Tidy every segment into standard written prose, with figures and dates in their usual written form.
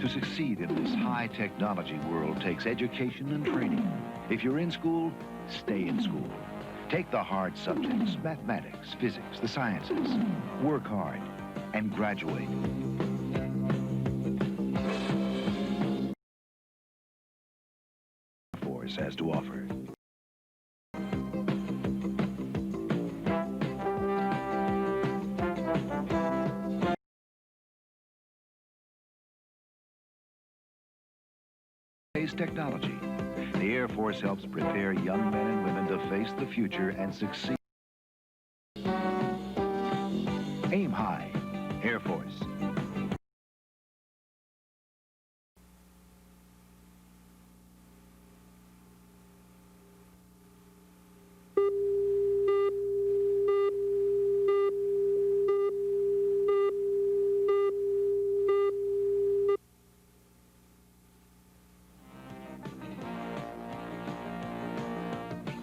To succeed in this high-technology world takes education and training. If you're in school, stay in school. Take the hard subjects, mathematics, physics, the sciences. Work hard and graduate. Force has to offer. Space technology. The Air Force helps prepare young men and women to face the future and succeed. Aim high, Air Force.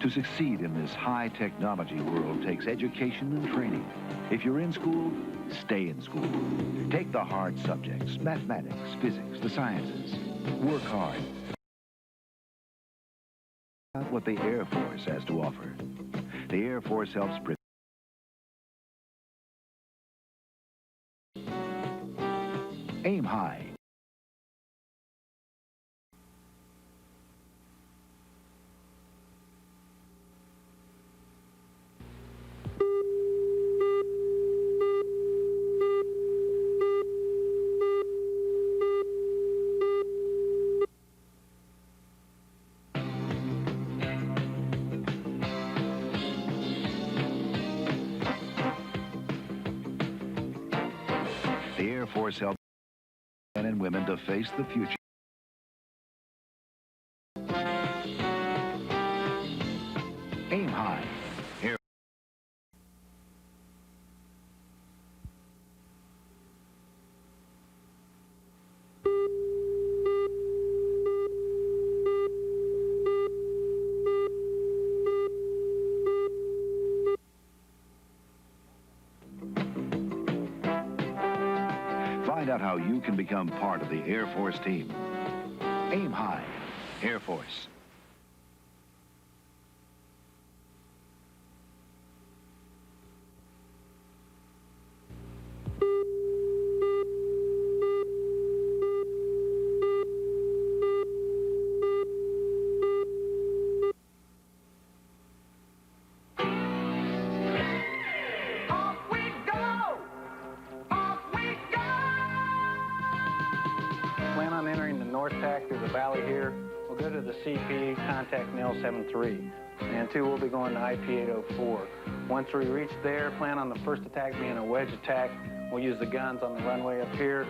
To succeed in this high-technology world takes education and training. If you're in school, stay in school. Take the hard subjects, mathematics, physics, the sciences. Work hard. That's what the Air Force has to offer. The Air Force helps prepare. Aim high. The Air Force helps men and women to face the future. Aim high. Air. Find out how you can become part of the Air Force team. Aim high, Air Force. Plan on entering the north tack through the valley here. We'll go to the CP, contact Nell 73. And 2, we'll be going to IP 804. Once we reach there, plan on the first attack being a wedge attack. We'll use the guns on the runway up here.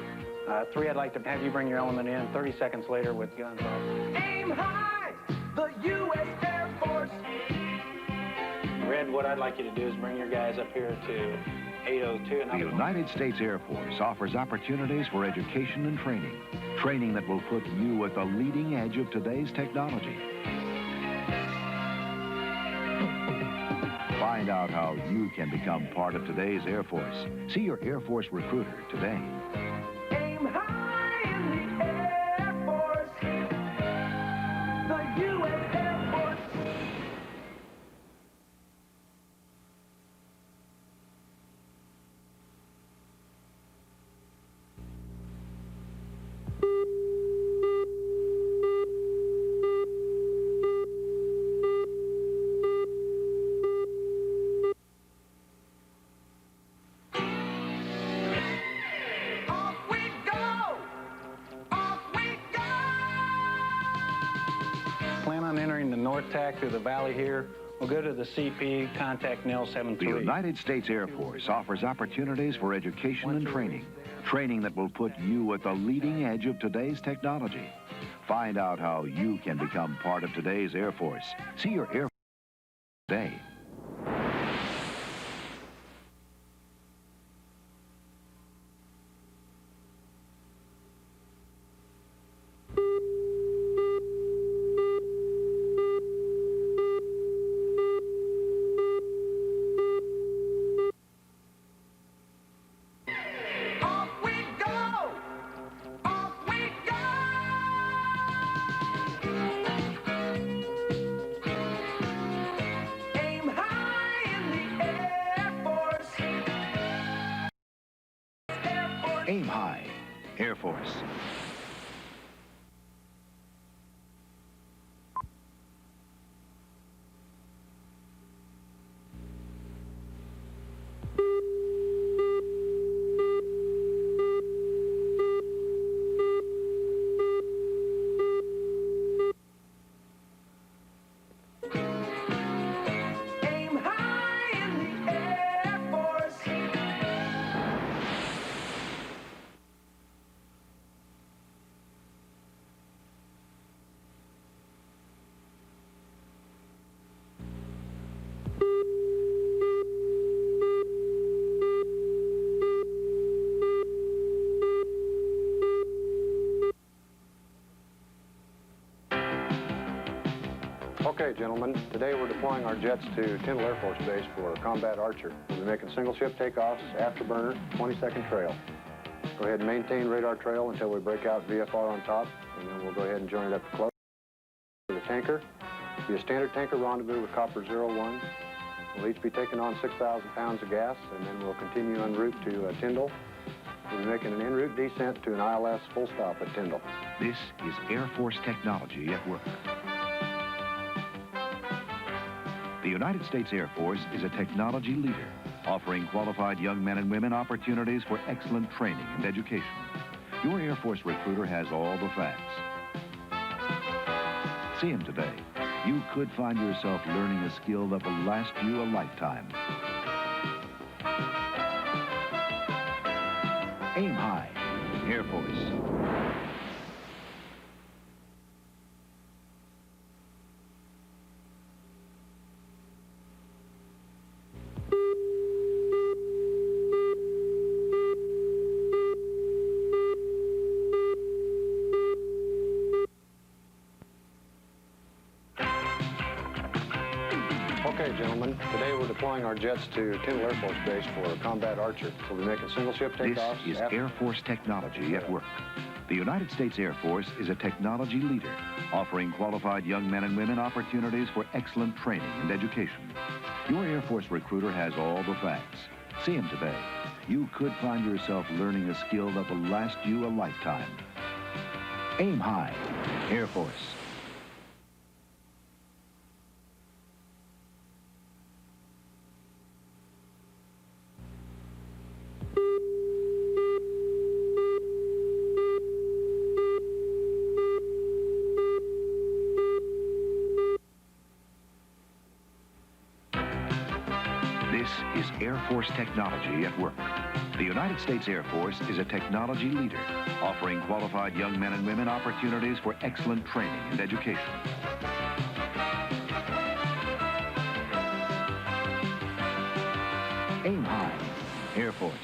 3, I'd like to have you bring your element in 30 seconds later with guns off. Aim high, the U.S. Air Force. Red, what I'd like you to do is bring your guys up here to 802. And The United States Air Force offers opportunities for education and training. Training that will put you at the leading edge of today's technology. Find out how you can become part of today's Air Force. See your Air Force recruiter today. Aim high in the Air Force, the U.S. Air Force. Off we go! Off we go! Plan on entering the north tack through the valley here. We'll go to the CP, contact Nell The 73. United States Air Force offers opportunities for education and training. Training that will put you at the leading edge of today's technology. Find out how you can become part of today's Air Force. See your Air Force today. Off we go! Off we go! Aim high, Air Force. Aim high in the Air Force. Okay, gentlemen, today we're deploying our jets to Tyndall Air Force Base for Combat Archer. We'll be making single ship takeoffs, afterburner, 20-second trail. Go ahead and maintain radar trail until we break out VFR on top, and then we'll go ahead and join it up close. The tanker, be a standard tanker rendezvous with Copper 01. We'll each be taking on 6,000 pounds of gas, and then we'll continue en route to Tyndall. We'll be making an en route descent to an ILS full stop at Tyndall. This is Air Force technology at work. The United States Air Force is a technology leader, offering qualified young men and women opportunities for excellent training and education. Your Air Force recruiter has all the facts. See him today. You could find yourself learning a skill that will last you a lifetime. Aim high, Air Force. Okay, gentlemen, today we're deploying our jets to Tyndall Air Force Base for Combat Archer. We'll be making single ship This takeoffs. is Air Force technology at work. The United States Air Force is a technology leader, offering qualified young men and women opportunities for excellent training and education. Your Air Force recruiter has all the facts. See him today. You could find yourself learning a skill that will last you a lifetime. Aim high, Air Force. This is Air Force technology at work. The United States Air Force is a technology leader, offering qualified young men and women opportunities for excellent training and education. Aim high, Air Force.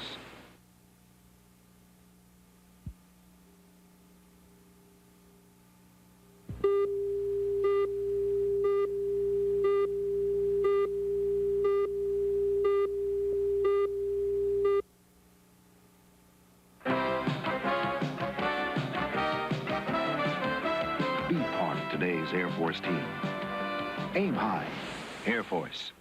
Be part of today's Air Force team. Aim high, Air Force.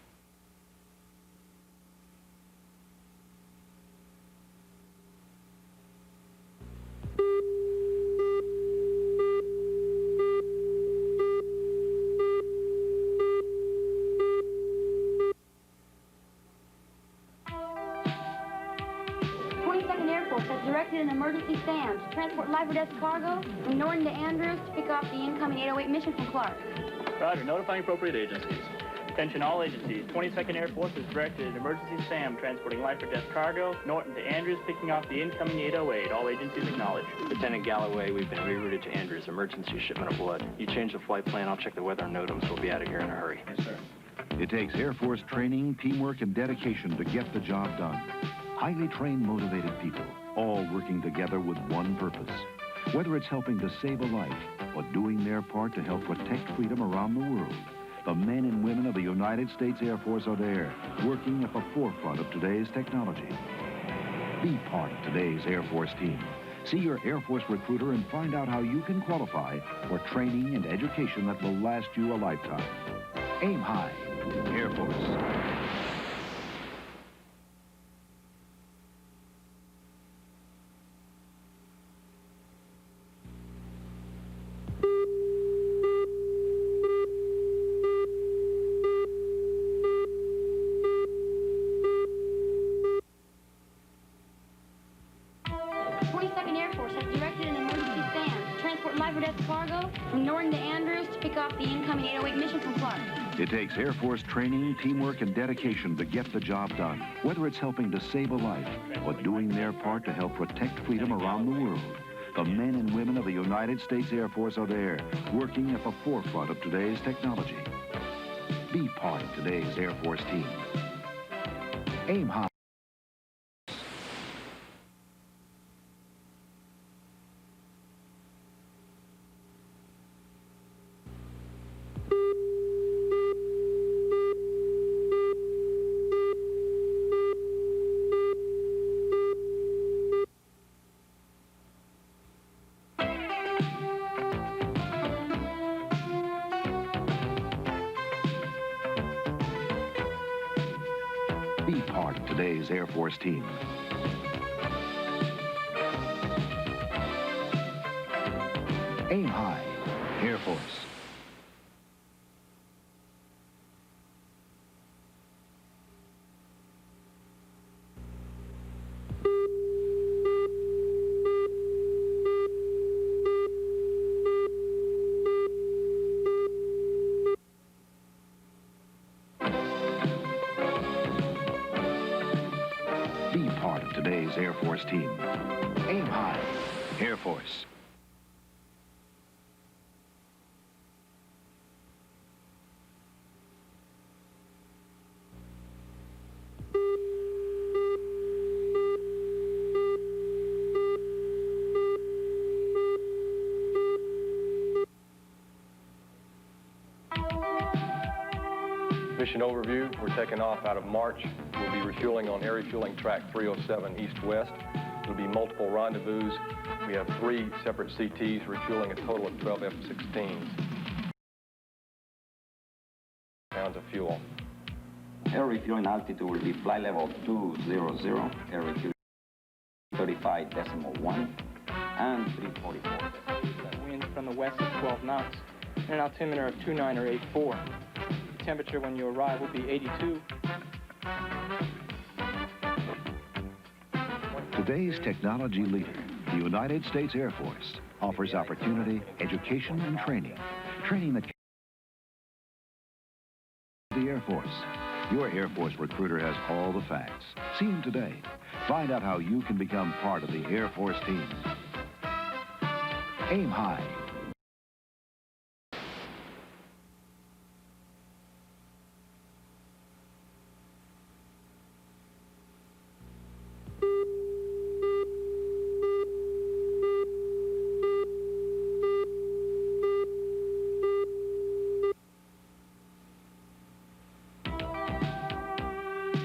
Air Force has directed an emergency SAM to transport life or death cargo from Norton to Andrews to pick off the incoming 808 mission from Clark. Roger, notifying appropriate agencies. Attention all agencies. 22nd Air Force has directed an emergency SAM transporting life or death cargo, Norton to Andrews, picking off the incoming 808. All agencies acknowledge. Lieutenant Galloway, we've been rerouted to Andrews. Emergency shipment of blood. You change the flight plan, I'll check the weather and NOTAMs. We'll be out of here in a hurry. Yes, sir. It takes Air Force training, teamwork, and dedication to get the job done. Highly trained, motivated people, all working together with one purpose. Whether it's helping to save a life or doing their part to help protect freedom around the world, the men and women of the United States Air Force are there, working at the forefront of today's technology. Be part of today's Air Force team. See your Air Force recruiter and find out how you can qualify for training and education that will last you a lifetime. Aim high, Air Force. cargo from Norton to Andrews to pick off the incoming 808 mission from Clark. It takes Air Force training, teamwork, and dedication to get the job done. Whether it's helping to save a life or doing their part to help protect freedom around the world, the men and women of the United States Air Force are there, working at the forefront of today's technology. Be part of today's Air Force team. Aim high. Be part of today's Air Force team. Aim high, Air Force. Be part of today's Air Force team. Aim high, Air Force. Mission overview, we're taking off out of March. We'll be refueling on air refueling track 307 east-west. There'll be multiple rendezvous. We have 3 separate CTs refueling a total of 12 F-16s. Pounds of fuel. Air refueling altitude will be flight level 200, air refueling 35.1 and 344. Wind from the west is 12 knots, and an altimeter of 29 or 84. The temperature when you arrive will be 82. Today's technology leader, the United States Air Force, offers opportunity, education, and training. Training that the Air Force. Your Air Force recruiter has all the facts. See him today. Find out how you can become part of the Air Force team. Aim high.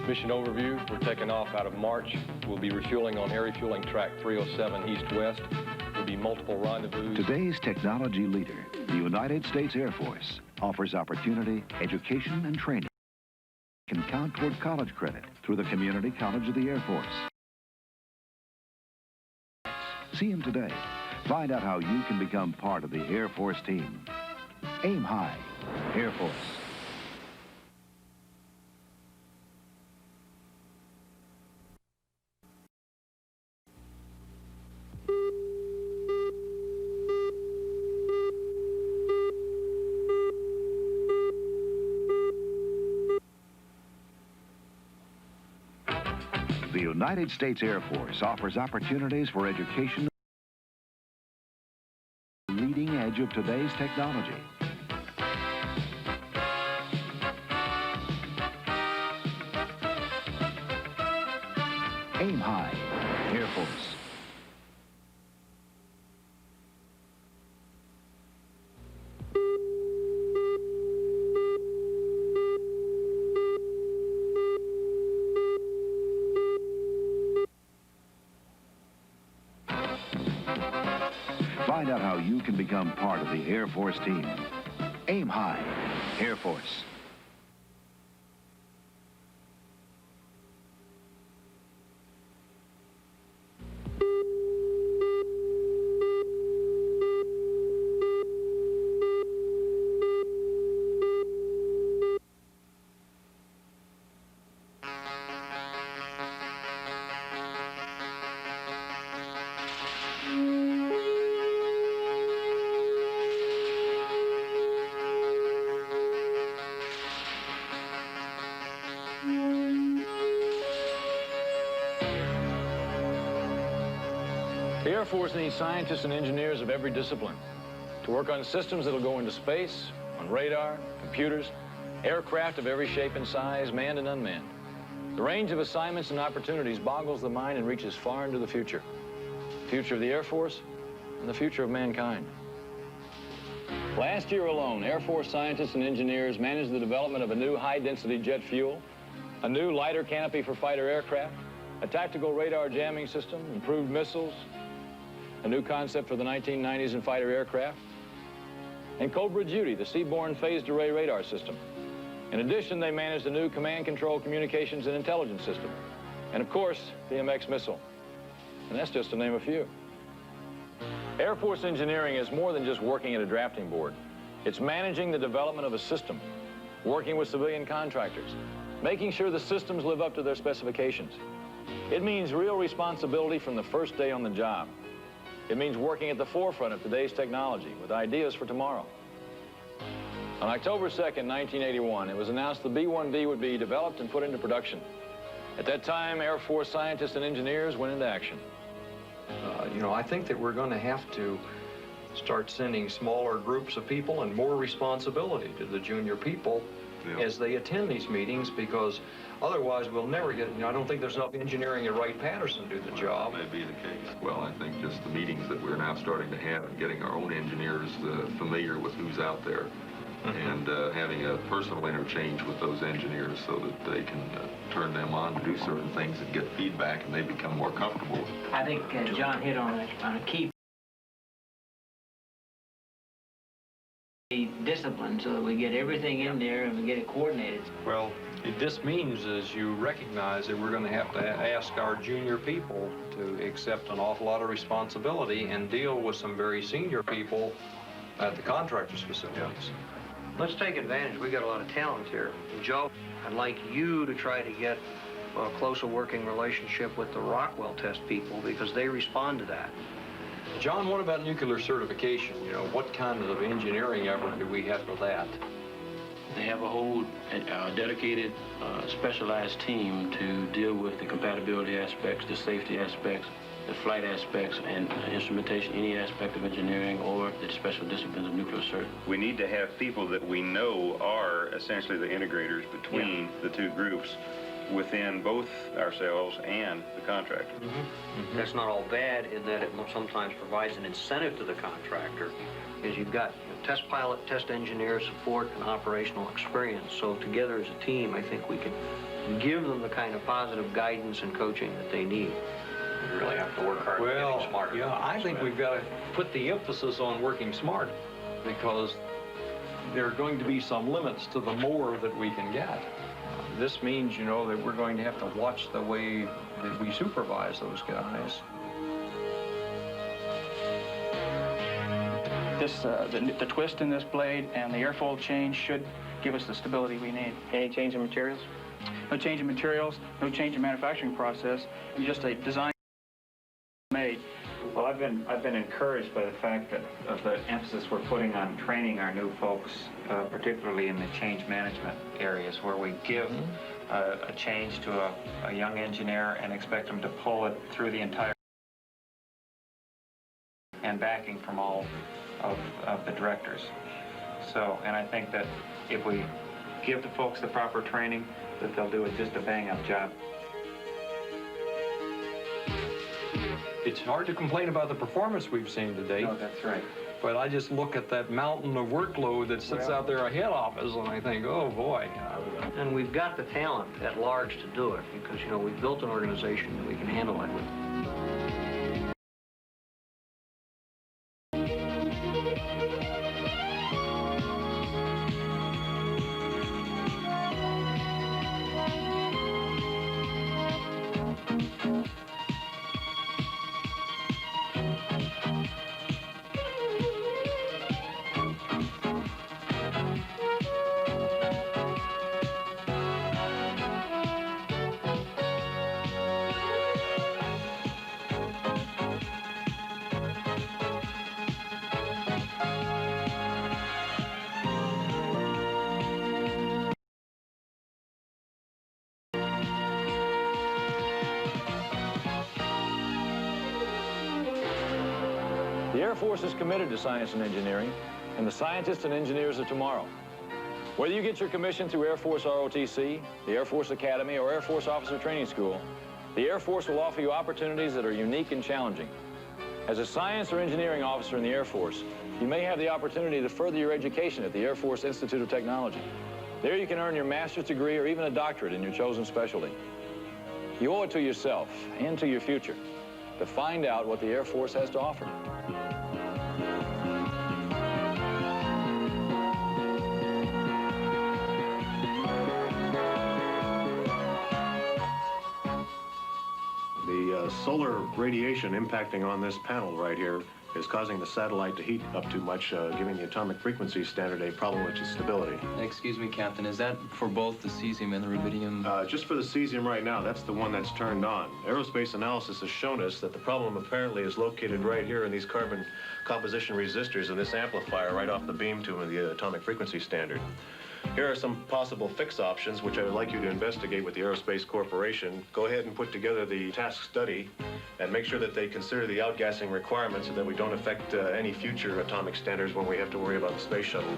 Mission overview, we're taking off out of March. We'll be refueling on air refueling track 307 east-west. There'll be multiple rendezvous. Today's technology leader, the United States Air Force, offers opportunity, education, and training. Can count toward college credit through the Community College of the Air Force. See him today. Find out how you can become part of the Air Force team. Aim high, Air Force. The United States Air Force offers opportunities for education, leading edge of today's technology. Aim high, Air Force. Find out how you can become part of the Air Force team. Aim high, Air Force. Air Force needs scientists and engineers of every discipline to work on systems that'll go into space, on radar, computers, aircraft of every shape and size, manned and unmanned. The range of assignments and opportunities boggles the mind and reaches far into the future. The future of the Air Force and the future of mankind. Last year alone, Air Force scientists and engineers managed the development of a new high-density jet fuel, a new lighter canopy for fighter aircraft, a tactical radar jamming system, improved missiles, a new concept for the 1990s in fighter aircraft, and Cobra Judy, the seaborne phased array radar system. In addition, they managed a new command control communications and intelligence system, and of course, the MX missile. And that's just to name a few. Air Force engineering is more than just working at a drafting board. It's managing the development of a system, working with civilian contractors, making sure the systems live up to their specifications. It means real responsibility from the first day on the job. It means working at the forefront of today's technology with ideas for tomorrow. On October 2nd, 1981, it was announced the B-1B would be developed and put into production. At that time, Air Force scientists and engineers went into action. You know, I think that we're going to have to start sending smaller groups of people and more responsibility to the junior people as they attend these meetings, because otherwise we'll never get, you know, I don't think there's enough engineering at Wright-Patterson to do the job. That may be the case. Well, I think just the meetings that we're now starting to have and getting our own engineers familiar with who's out there, and having a personal interchange with those engineers so that they can turn them on to do certain things and get feedback, and they become more comfortable. I think John hit on a key discipline, so that we get everything in there and we get it coordinated. Well, this means is you recognize that we're going to have to ask our junior people to accept an awful lot of responsibility and deal with some very senior people at the contractors' facilities. Let's take advantage. We got a lot of talent here. Joe, I'd like you to try to get a closer working relationship with the Rockwell test people, because they respond to that. John, what about nuclear certification? You know, what kind of engineering effort do we have for that? They have a whole dedicated, specialized team to deal with the compatibility aspects, the safety aspects, the flight aspects, and instrumentation, any aspect of engineering or the special disciplines of nuclear cert. We need to have people that we know are essentially the integrators between the two groups within both ourselves and the contractor. That's not all bad in that it sometimes provides an incentive to the contractor, because you've got test pilot, test engineer support, and operational experience. So together as a team, I think we can give them the kind of positive guidance and coaching that they need. We really have to work hard at getting smarter. Yeah, I think we've got to put the emphasis on working smart, because there are going to be some limits to the more that we can get. This means, you know, that we're going to have to watch the way that we supervise those guys. This, the twist in this blade and the airfoil change should give us the stability we need. Any change in materials? No change in materials, no change in manufacturing process, just a design made. Well, I've been encouraged by the fact that of the emphasis we're putting on training our new folks, particularly in the change management areas, where we give a change to a young engineer and expect them to pull it through the entire, and backing from all of the directors. So, and I think that if we give the folks the proper training, that they'll do just a bang-up job. It's hard to complain about the performance we've seen today. No, that's right. But I just look at that mountain of workload that sits out there ahead of us, and I think, oh boy. And we've got the talent at large to do it, because, you know, we've built an organization that we can handle it with. Air Force is committed to science and engineering, and the scientists and engineers of tomorrow. Whether you get your commission through Air Force ROTC, the Air Force Academy, or Air Force Officer Training School, the Air Force will offer you opportunities that are unique and challenging. As a science or engineering officer in the Air Force, you may have the opportunity to further your education at the Air Force Institute of Technology. There you can earn your master's degree or even a doctorate in your chosen specialty. You owe it to yourself and to your future to find out what the Air Force has to offer. The solar radiation impacting on this panel right here is causing the satellite to heat up too much, giving the atomic frequency standard a problem with its stability. Excuse me, Captain, is that for both the cesium and the rubidium? Just for the cesium right now, that's the one that's turned on. Aerospace analysis has shown us that the problem apparently is located right here in these carbon composition resistors in this amplifier right off the beam tube of the atomic frequency standard. Here are some possible fix options, which I would like you to investigate with the Aerospace Corporation. Go ahead and put together the task study and make sure that they consider the outgassing requirements so that we don't affect any future atomic standards when we have to worry about the space shuttle.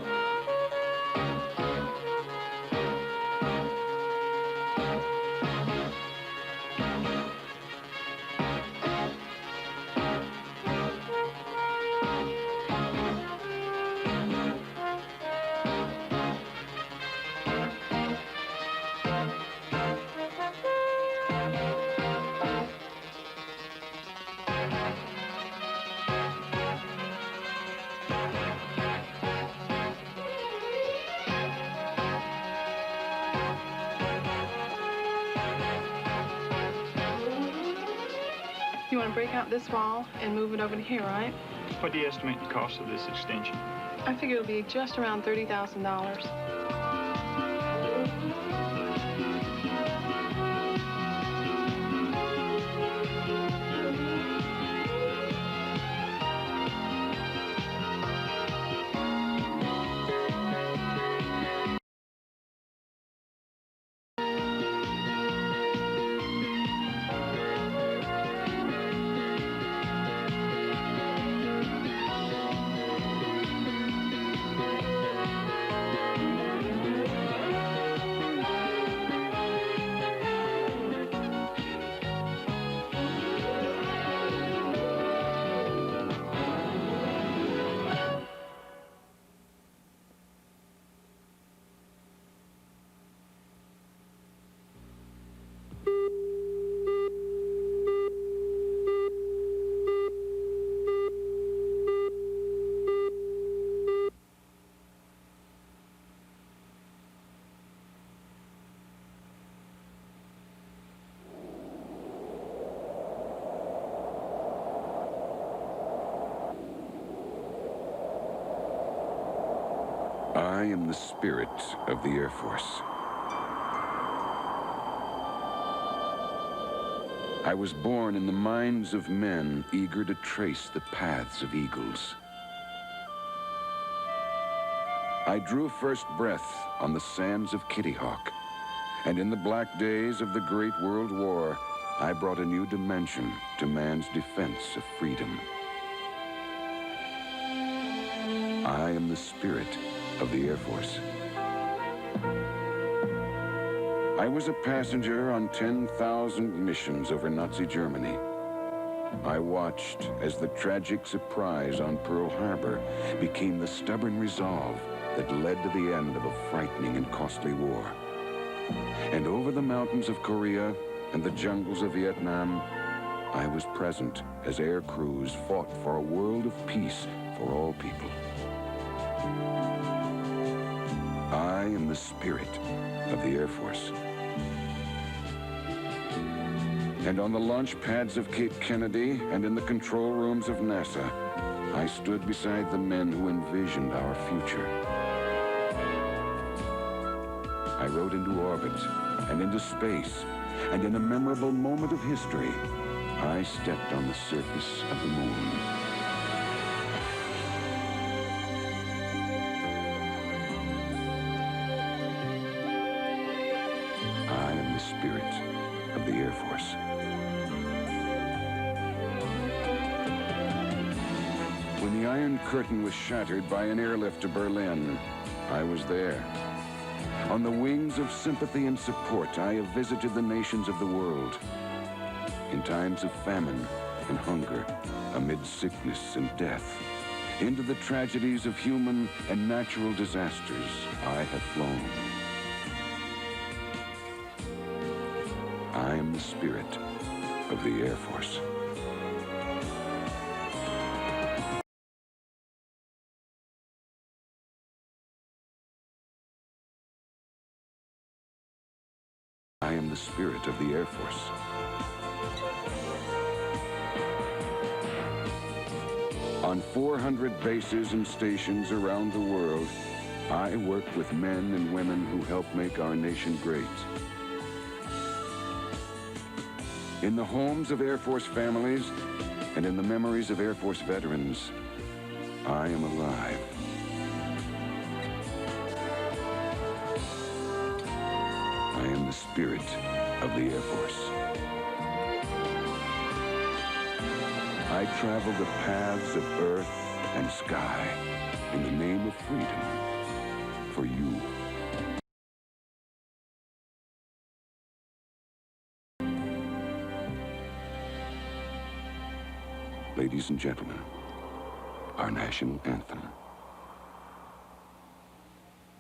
You want to break out this wall and move it over to here, right? What do you estimate the cost of this extension? I figure it'll be just around $30,000. I am the spirit of the Air Force. I was born in the minds of men eager to trace the paths of eagles. I drew first breath on the sands of Kitty Hawk, and in the black days of the Great World War, I brought a new dimension to man's defense of freedom. I am the spirit of the Air Force. I was a passenger on 10,000 missions over Nazi Germany. I watched as the tragic surprise on Pearl Harbor became the stubborn resolve that led to the end of a frightening and costly war. And over the mountains of Korea and the jungles of Vietnam, I was present as air crews fought for a world of peace for all people. I am the spirit of the Air Force. And on the launch pads of Cape Kennedy and in the control rooms of NASA, I stood beside the men who envisioned our future. I rode into orbit and into space, and in a memorable moment of history, I stepped on the surface of the moon. I am the spirit of the Air Force. Iron Curtain was shattered by an airlift to Berlin. I was there. On the wings of sympathy and support, I have visited the nations of the world. In times of famine and hunger, amid sickness and death, into the tragedies of human and natural disasters, I have flown. I am the spirit of the Air Force. I am the spirit of the Air Force. On 400 bases and stations around the world, I work with men and women who help make our nation great. In the homes of Air Force families and in the memories of Air Force veterans, I am alive. I am the spirit of the Air Force. I travel the paths of earth and sky in the name of freedom for you. Ladies and gentlemen, our national anthem.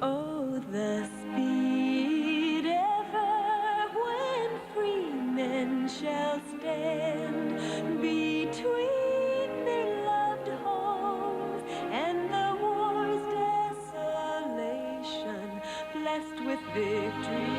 Oh, the speed ever when free men shall stand between their loved homes and the war's desolation, blessed with victory.